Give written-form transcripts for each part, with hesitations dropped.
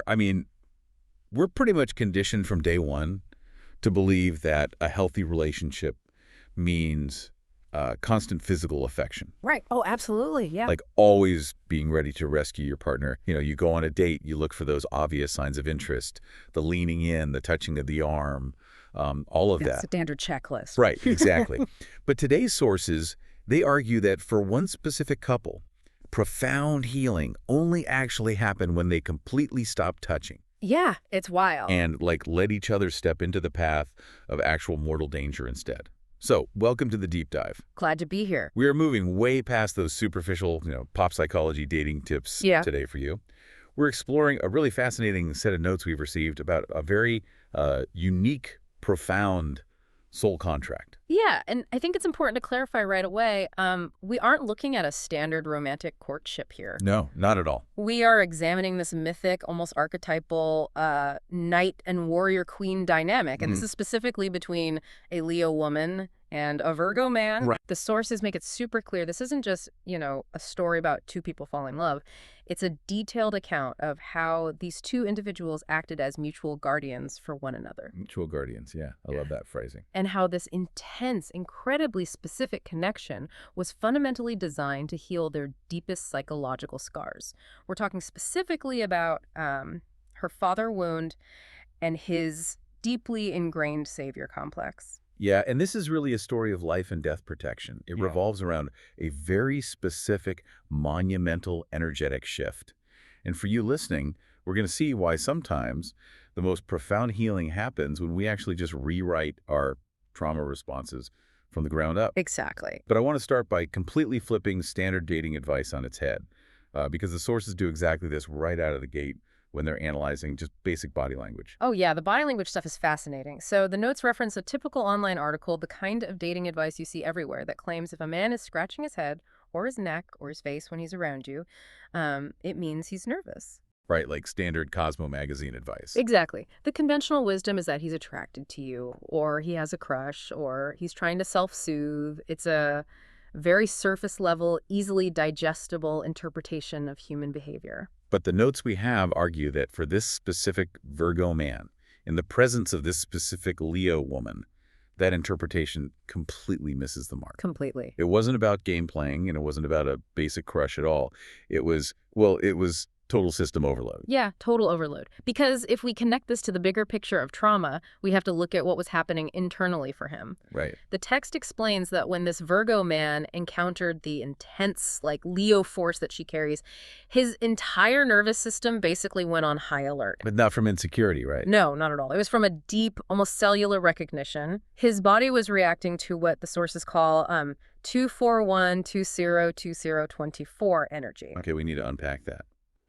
I mean, we're pretty much conditioned from day one to believe that a healthy relationship means constant physical affection. Right. Oh, absolutely. Yeah. Like always being ready to rescue your partner. You know, you go on a date, you look for those obvious signs of interest, the leaning in, the touching of the arm, all of that. Standard checklist. Right, exactly. But today's sources, they argue that for one specific couple, profound healing only actually happened when they completely stopped touching. Yeah, it's wild. And like let each other step into the path of actual mortal danger instead. So, welcome to the deep dive. Glad to be here. We are moving way past those superficial, pop psychology dating tips today for you. We're exploring a really fascinating set of notes we've received about a very unique, profound soul contract. Yeah, and I think it's important to clarify right away, we aren't looking at a standard romantic courtship here. No, not at all. We are examining this mythic, almost archetypal knight and warrior queen dynamic, and this is specifically between a Leo woman and a Virgo man. Right. The sources make it super clear. This isn't just, a story about two people falling in love. It's a detailed account of how these two individuals acted as mutual guardians for one another. Mutual guardians, yeah. I love that phrasing. And how this intense, incredibly specific connection was fundamentally designed to heal their deepest psychological scars. We're talking specifically about her father wound and his deeply ingrained savior complex. Yeah, and this is really a story of life and death protection. It revolves around a very specific, monumental, energetic shift. And for you listening, we're going to see why sometimes the most profound healing happens when we actually just rewrite our trauma responses from the ground up. Exactly. But I want to start by completely flipping standard dating advice on its head, because the sources do exactly this right out of the gate when they're analyzing just basic body language. Oh, yeah, the body language stuff is fascinating. So the notes reference a typical online article, the kind of dating advice you see everywhere, that claims if a man is scratching his head or his neck or his face when he's around you, it means he's nervous. Right, like standard Cosmo magazine advice. Exactly. The conventional wisdom is that he's attracted to you, or he has a crush, or he's trying to self-soothe. It's a very surface level, easily digestible interpretation of human behavior. But the notes we have argue that for this specific Virgo man, in the presence of this specific Leo woman, that interpretation completely misses the mark. Completely. It wasn't about game playing, and it wasn't about a basic crush at all. It was total system overload. Yeah, total overload. Because if we connect this to the bigger picture of trauma, we have to look at what was happening internally for him. Right. The text explains that when this Virgo man encountered the intense, Leo force that she carries, his entire nervous system basically went on high alert. But not from insecurity, right? No, not at all. It was from a deep, almost cellular recognition. His body was reacting to what the sources call 241-20-20-24 energy. Okay, we need to unpack that.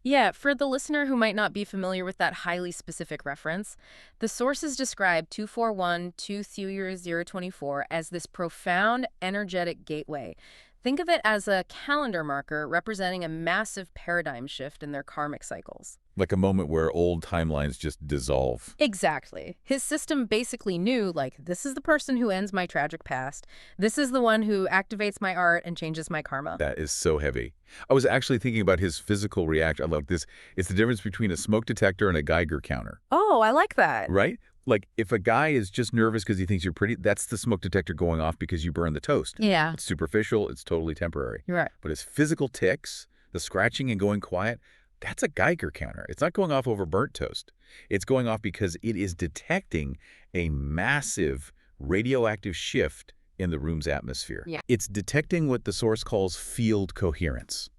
Yeah, for the listener who might not be familiar with that highly specific reference, the sources describe 241-20-024 as this profound energetic gateway. Think of it as a calendar marker representing a massive paradigm shift in their karmic cycles. Like a moment where old timelines just dissolve. Exactly. His system basically knew, this is the person who ends my tragic past. This is the one who activates my art and changes my karma. That is so heavy. I was actually thinking about his physical reaction. I love this. It's the difference between a smoke detector and a Geiger counter. Oh, I like that. Right? Like, if a guy is just nervous because he thinks you're pretty, that's the smoke detector going off because you burned the toast. Yeah. It's superficial. It's totally temporary. You're right. But his physical tics, the scratching and going quiet, that's a Geiger counter. It's not going off over burnt toast. It's going off because it is detecting a massive radioactive shift in the room's atmosphere. Yeah. It's detecting what the source calls field coherence.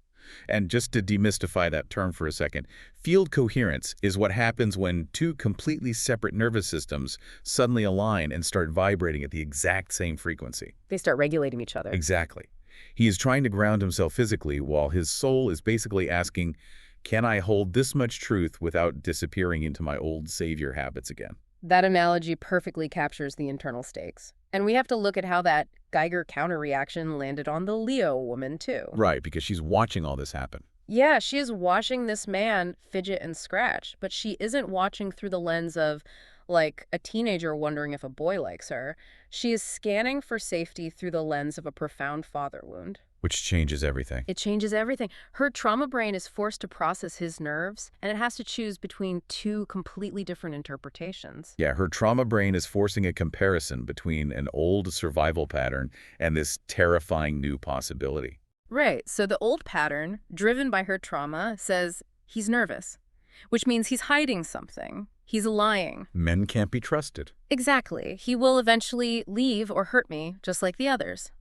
And just to demystify that term for a second, field coherence is what happens when two completely separate nervous systems suddenly align and start vibrating at the exact same frequency. They start regulating each other. Exactly. He is trying to ground himself physically while his soul is basically asking, can I hold this much truth without disappearing into my old savior habits again? That analogy perfectly captures the internal stakes. And we have to look at how that Geiger counter reaction landed on the Leo woman, too. Right, because she's watching all this happen. Yeah, she is watching this man fidget and scratch, but she isn't watching through the lens of, a teenager wondering if a boy likes her. She is scanning for safety through the lens of a profound father wound. Which changes everything. It changes everything. Her trauma brain is forced to process his nerves, and it has to choose between two completely different interpretations. Yeah, her trauma brain is forcing a comparison between an old survival pattern and this terrifying new possibility. Right. So the old pattern, driven by her trauma, says he's nervous, which means he's hiding something. He's lying. Men can't be trusted. Exactly. He will eventually leave or hurt me, just like the others.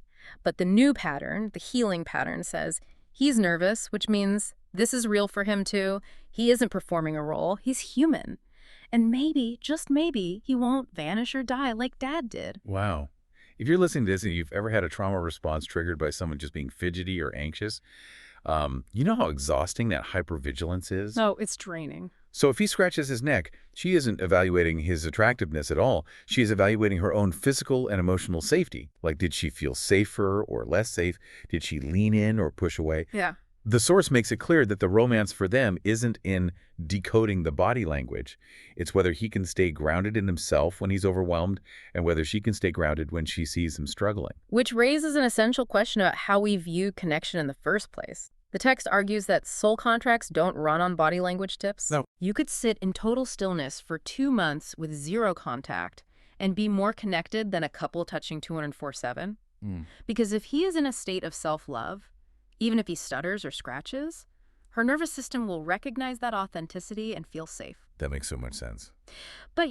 But the new pattern, the healing pattern, says he's nervous, which means this is real for him too. He isn't performing a role. He's human. And maybe, just maybe, he won't vanish or die like Dad did. Wow. If you're listening to this and you've ever had a trauma response triggered by someone just being fidgety or anxious, you know how exhausting that hypervigilance is? No, it's draining. So if he scratches his neck, she isn't evaluating his attractiveness at all. She is evaluating her own physical and emotional safety. Like, did she feel safer or less safe? Did she lean in or push away? Yeah. The source makes it clear that the romance for them isn't in decoding the body language. It's whether he can stay grounded in himself when he's overwhelmed and whether she can stay grounded when she sees him struggling. Which raises an essential question about how we view connection in the first place. The text argues that soul contracts don't run on body language tips. No. You could sit in total stillness for 2 months with zero contact and be more connected than a couple touching 204/7. Because if he is in a state of self-love, even if he stutters or scratches, her nervous system will recognize that authenticity and feel safe. That makes so much sense. But,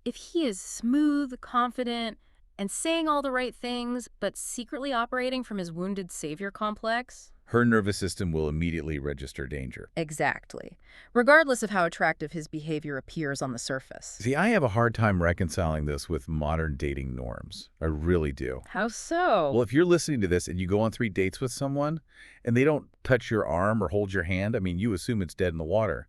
if he is smooth, confident, and saying all the right things, but secretly operating from his wounded savior complex... Her nervous system will immediately register danger. Exactly. Regardless of how attractive his behavior appears on the surface. See, I have a hard time reconciling this with modern dating norms. I really do. How so? Well, if you're listening to this and you go on 3 dates with someone and they don't touch your arm or hold your hand, I mean, you assume it's dead in the water.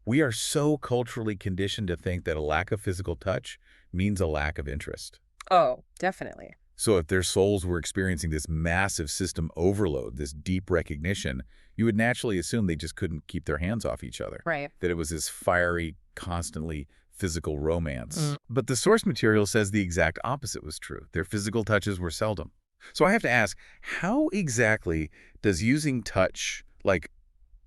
We are so culturally conditioned to think that a lack of physical touch means a lack of interest. Oh, definitely. So if their souls were experiencing this massive system overload, this deep recognition, you would naturally assume they just couldn't keep their hands off each other. Right. That it was this fiery, constantly physical romance. But the source material says the exact opposite was true. Their physical touches were seldom. So I have to ask, how exactly does using touch, like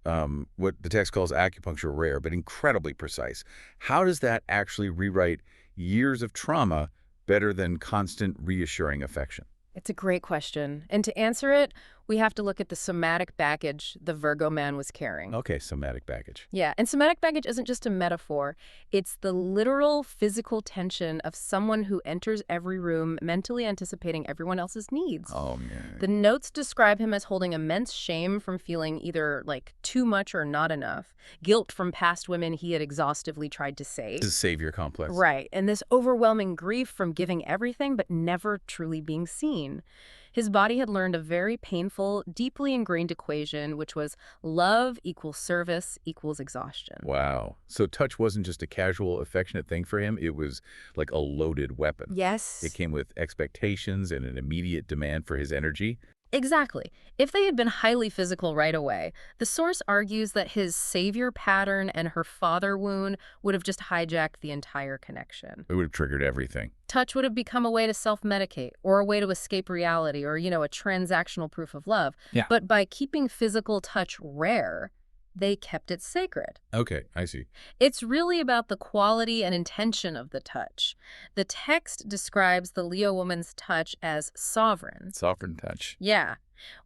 what the text calls acupuncture, rare but incredibly precise, how does that actually rewrite years of trauma better than constant reassuring affection? It's a great question. And to answer it, we have to look at the somatic baggage the Virgo man was carrying. Okay, somatic baggage. Yeah, and somatic baggage isn't just a metaphor. It's the literal physical tension of someone who enters every room mentally anticipating everyone else's needs. Oh, man. The notes describe him as holding immense shame from feeling either like too much or not enough, guilt from past women he had exhaustively tried to save. The savior complex. Right, and this overwhelming grief from giving everything but never truly being seen. His body had learned a very painful, deeply ingrained equation, which was love equals service equals exhaustion. Wow. So touch wasn't just a casual, affectionate thing for him. It was like a loaded weapon. Yes. It came with expectations and an immediate demand for his energy. Exactly. If they had been highly physical right away, the source argues that his savior pattern and her father wound would have just hijacked the entire connection. It would have triggered everything. Touch would have become a way to self-medicate or a way to escape reality or, a transactional proof of love. Yeah. But by keeping physical touch rare, they kept it sacred. Okay, I see. It's really about the quality and intention of the touch. The text describes the Leo woman's touch as sovereign. Sovereign touch. Yeah.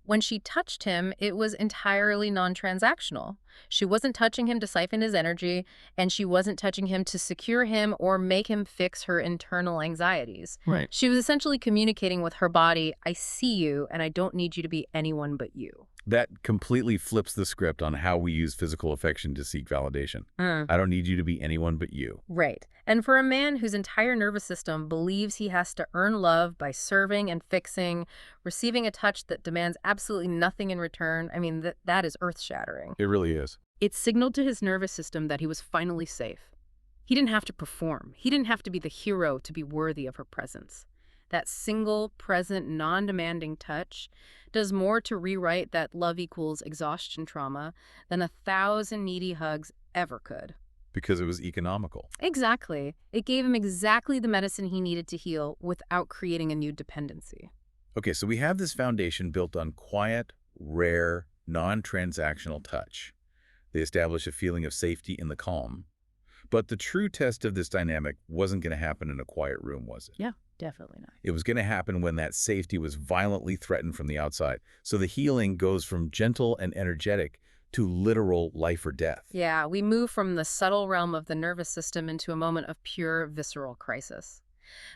When she touched him, it was entirely non-transactional. She wasn't touching him to siphon his energy, and she wasn't touching him to secure him or make him fix her internal anxieties. Right. She was essentially communicating with her body, I see you, and I don't need you to be anyone but you. That completely flips the script on how we use physical affection to seek validation. I don't need you to be anyone but you. Right. And for a man whose entire nervous system believes he has to earn love by serving and fixing, receiving a touch that demands absolutely nothing in return, I mean, that is earth-shattering. It really is. It signaled to his nervous system that he was finally safe. He didn't have to perform. He didn't have to be the hero to be worthy of her presence. That single, present, non-demanding touch does more to rewrite that love equals exhaustion trauma than 1,000 needy hugs ever could. Because it was economical. Exactly. It gave him exactly the medicine he needed to heal without creating a new dependency. Okay, so we have this foundation built on quiet, rare, non-transactional touch. They establish a feeling of safety in the calm. But the true test of this dynamic wasn't going to happen in a quiet room, was it? Yeah, definitely not. It was going to happen when that safety was violently threatened from the outside. So the healing goes from gentle and energetic to literal life or death. Yeah, we move from the subtle realm of the nervous system into a moment of pure visceral crisis.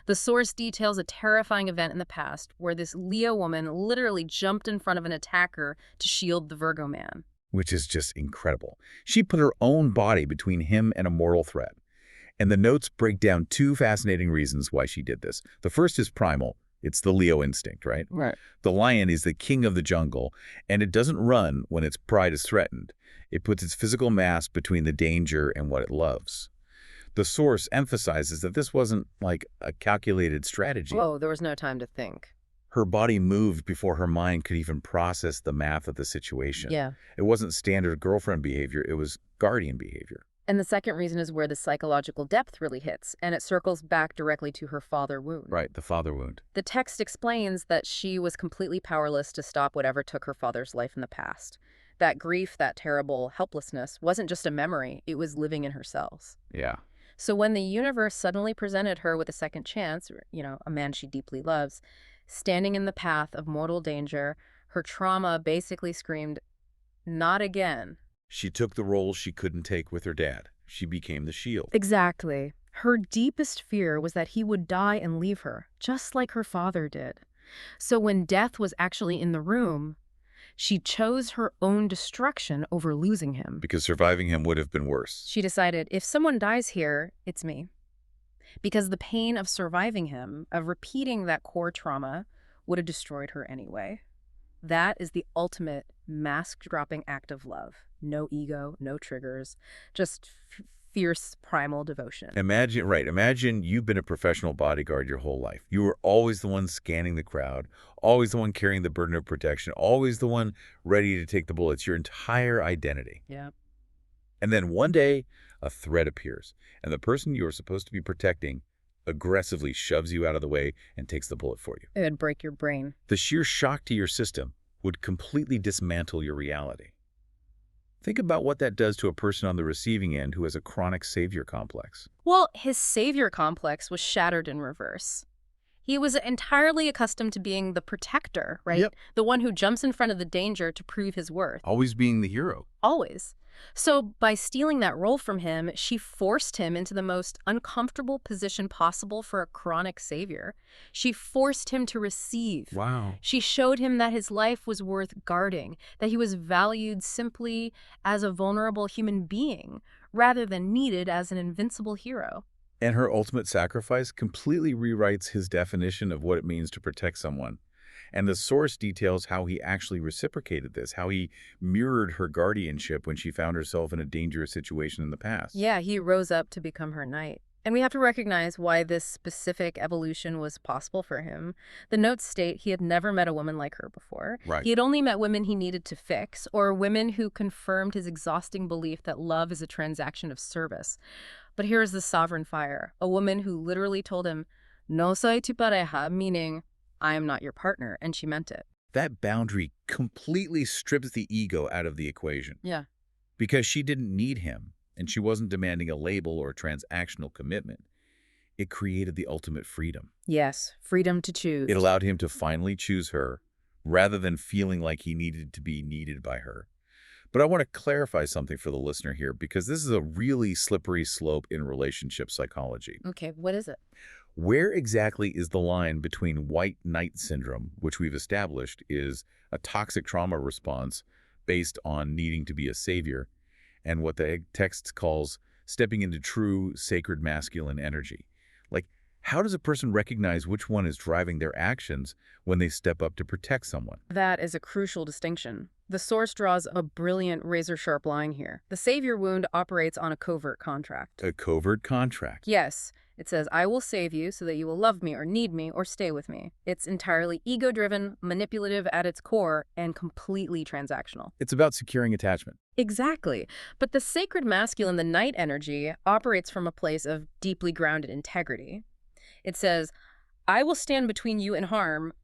The source details a terrifying event in the past where this Leo woman literally jumped in front of an attacker to shield the Virgo man. Which is just incredible. She put her own body between him and a mortal threat. And the notes break down two fascinating reasons why she did this. The first is primal. It's the Leo instinct, right? Right. The lion is the king of the jungle, and it doesn't run when its pride is threatened. It puts its physical mass between the danger and what it loves. The source emphasizes that this wasn't like a calculated strategy. Oh, there was no time to think. Her body moved before her mind could even process the math of the situation. Yeah. It wasn't standard girlfriend behavior, it was guardian behavior. And the second reason is where the psychological depth really hits, and it circles back directly to her father wound. Right, the father wound. The text explains that she was completely powerless to stop whatever took her father's life in the past. That grief, that terrible helplessness, wasn't just a memory, it was living in her cells. Yeah. So when the universe suddenly presented her with a second chance, a man she deeply loves, standing in the path of mortal danger, her trauma basically screamed, "Not again." She took the role she couldn't take with her dad. She became the shield. Exactly. Her deepest fear was that he would die and leave her, just like her father did. So when death was actually in the room, she chose her own destruction over losing him. Because surviving him would have been worse. She decided, if someone dies here, it's me. Because the pain of surviving him, of repeating that core trauma, would have destroyed her anyway. That is the ultimate mask-dropping act of love. No ego, no triggers, just fierce primal devotion. Imagine you've been a professional bodyguard your whole life. You were always the one scanning the crowd, always the one carrying the burden of protection, always the one ready to take the bullets, your entire identity. Yeah. And then one day, a threat appears, and the person you are supposed to be protecting aggressively shoves you out of the way and takes the bullet for you. It would break your brain. The sheer shock to your system would completely dismantle your reality. Think about what that does to a person on the receiving end who has a chronic savior complex. Well, his savior complex was shattered in reverse. He was entirely accustomed to being the protector, right? Yep. The one who jumps in front of the danger to prove his worth. Always being the hero. Always. So by stealing that role from him, she forced him into the most uncomfortable position possible for a chronic savior. She forced him to receive. Wow. She showed him that his life was worth guarding, that he was valued simply as a vulnerable human being, rather than needed as an invincible hero. And her ultimate sacrifice completely rewrites his definition of what it means to protect someone. And the source details how he actually reciprocated this, how he mirrored her guardianship when she found herself in a dangerous situation in the past. Yeah, he rose up to become her knight. And we have to recognize why this specific evolution was possible for him. The notes state he had never met a woman like her before. Right. He had only met women he needed to fix, or women who confirmed his exhausting belief that love is a transaction of service. But here's the sovereign fire, a woman who literally told him, "No soy tu pareja," meaning, "I am not your partner," and she meant it. That boundary completely strips the ego out of the equation. Yeah. Because she didn't need him, and she wasn't demanding a label or transactional commitment. It created the ultimate freedom. Yes, freedom to choose. It allowed him to finally choose her, rather than feeling like he needed to be needed by her. But I want to clarify something for the listener here, because this is a really slippery slope in relationship psychology. Okay, what is it? Where exactly is the line between white knight syndrome, which we've established is a toxic trauma response based on needing to be a savior, and what the text calls stepping into true sacred masculine energy? Like, how does a person recognize which one is driving their actions when they step up to protect someone? That is a crucial distinction. The source draws a brilliant razor-sharp line here. The savior wound operates on a covert contract. A covert contract. Yes, it says, "I will save you so that you will love me or need me or stay with me." It's entirely ego-driven, manipulative at its core, and completely transactional. It's about securing attachment. Exactly. But the sacred masculine, the knight energy, operates from a place of deeply grounded integrity. It says, "I will stand between you and harm,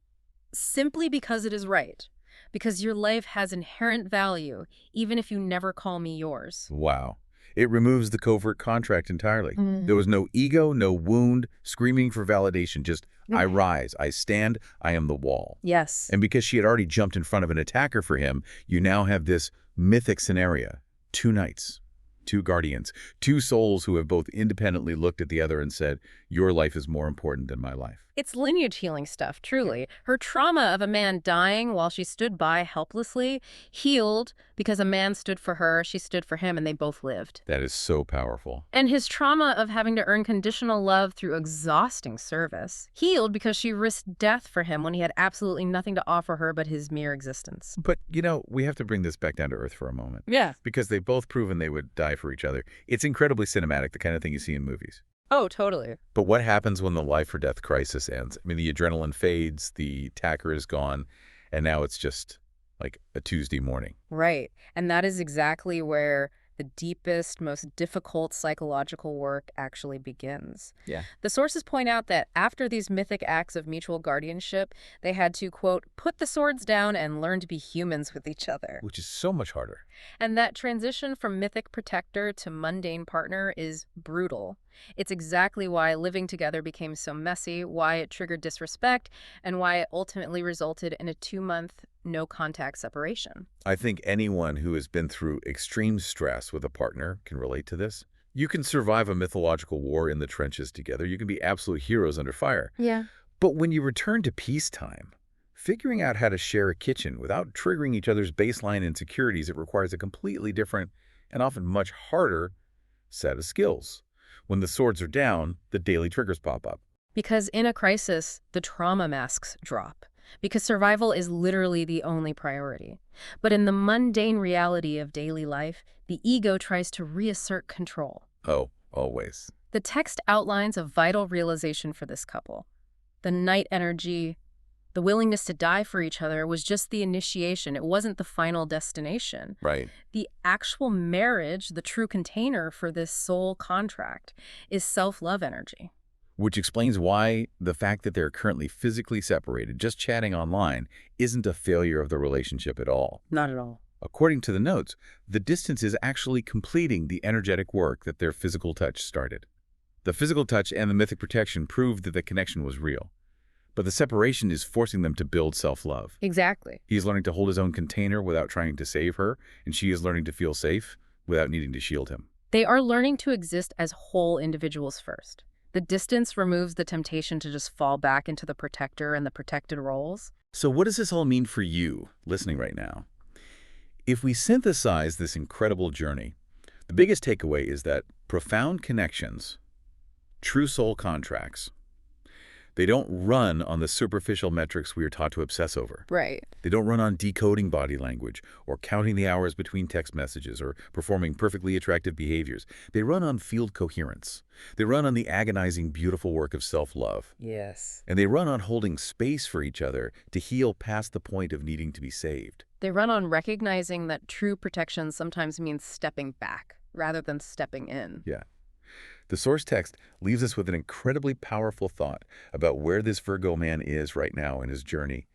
simply because it is right. Because your life has inherent value, even if you never call me yours. Wow. It removes the covert contract entirely. There Mm. was no ego, no wound, screaming for validation, just I rise, I stand, I am the wall. Yes. And because she had already jumped in front of an attacker for him, you now have this mythic scenario. Two knights, two guardians, two souls who have both independently looked at the other and said, your life is more important than my life. It's lineage healing stuff, truly. Her trauma of a man dying while she stood by helplessly healed because a man stood for her, she stood for him, and they both lived. That is so powerful. And his trauma of having to earn conditional love through exhausting service healed because she risked death for him when he had absolutely nothing to offer her but his mere existence. But, we have to bring this back down to earth for a moment. Yeah. Because they've both proven they would die for each other. It's incredibly cinematic, the kind of thing you see in movies. Oh, totally. But what happens when the life or death crisis ends? I mean, the adrenaline fades, the attacker is gone, and now it's just like a Tuesday morning. Right. And that is exactly where the deepest, most difficult psychological work actually begins. Yeah. The sources point out that after these mythic acts of mutual guardianship, they had to, quote, put the swords down and learn to be humans with each other. Which is so much harder. And that transition from mythic protector to mundane partner is brutal. It's exactly why living together became so messy, why it triggered disrespect, and why it ultimately resulted in a 2-month no-contact separation. I think anyone who has been through extreme stress with a partner can relate to this. You can survive a mythological war in the trenches together. You can be absolute heroes under fire. Yeah. But when you return to peacetime, figuring out how to share a kitchen without triggering each other's baseline insecurities, it requires a completely different and often much harder set of skills. When the swords are down, the daily triggers pop up. Because in a crisis, the trauma masks drop. Because survival is literally the only priority. But in the mundane reality of daily life, the ego tries to reassert control. Oh, always. The text outlines a vital realization for this couple. The night energy, the willingness to die for each other was just the initiation. It wasn't the final destination. Right. The actual marriage, the true container for this soul contract, is self-love energy. Which explains why the fact that they're currently physically separated, just chatting online, isn't a failure of the relationship at all. Not at all. According to the notes, the distance is actually completing the energetic work that their physical touch started. The physical touch and the mythic protection proved that the connection was real. But the separation is forcing them to build self-love. Exactly. He's learning to hold his own container without trying to save her, and she is learning to feel safe without needing to shield him. They are learning to exist as whole individuals first. The distance removes the temptation to just fall back into the protector and the protected roles. So what does this all mean for you, listening right now? If we synthesize this incredible journey, the biggest takeaway is that profound connections, true soul contracts, they don't run on the superficial metrics we are taught to obsess over. Right. They don't run on decoding body language or counting the hours between text messages or performing perfectly attractive behaviors. They run on field coherence. They run on the agonizing, beautiful work of self-love. Yes. And they run on holding space for each other to heal past the point of needing to be saved. They run on recognizing that true protection sometimes means stepping back rather than stepping in. Yeah. The source text leaves us with an incredibly powerful thought about where this Virgo man is right now in his journey.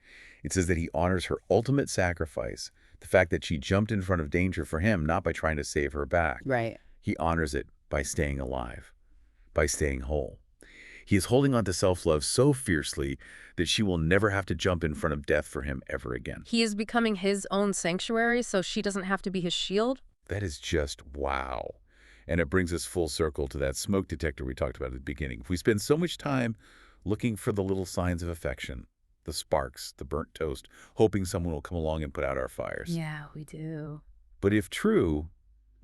It says that he honors her ultimate sacrifice, the fact that she jumped in front of danger for him, not by trying to save her back. Right. He honors it by staying alive, by staying whole. He is holding on to self-love so fiercely that she will never have to jump in front of death for him ever again. He is becoming his own sanctuary, so she doesn't have to be his shield. That is just wow. And it brings us full circle to that smoke detector we talked about at the beginning. If we spend so much time looking for the little signs of affection, the sparks, the burnt toast, hoping someone will come along and put out our fires. Yeah, we do. But if true,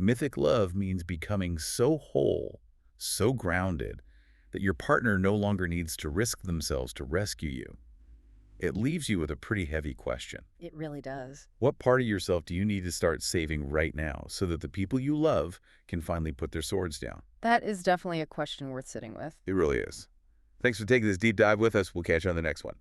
mythic love means becoming so whole, so grounded, that your partner no longer needs to risk themselves to rescue you. It leaves you with a pretty heavy question. It really does. What part of yourself do you need to start saving right now so that the people you love can finally put their swords down? That is definitely a question worth sitting with. It really is. Thanks for taking this deep dive with us. We'll catch you on the next one.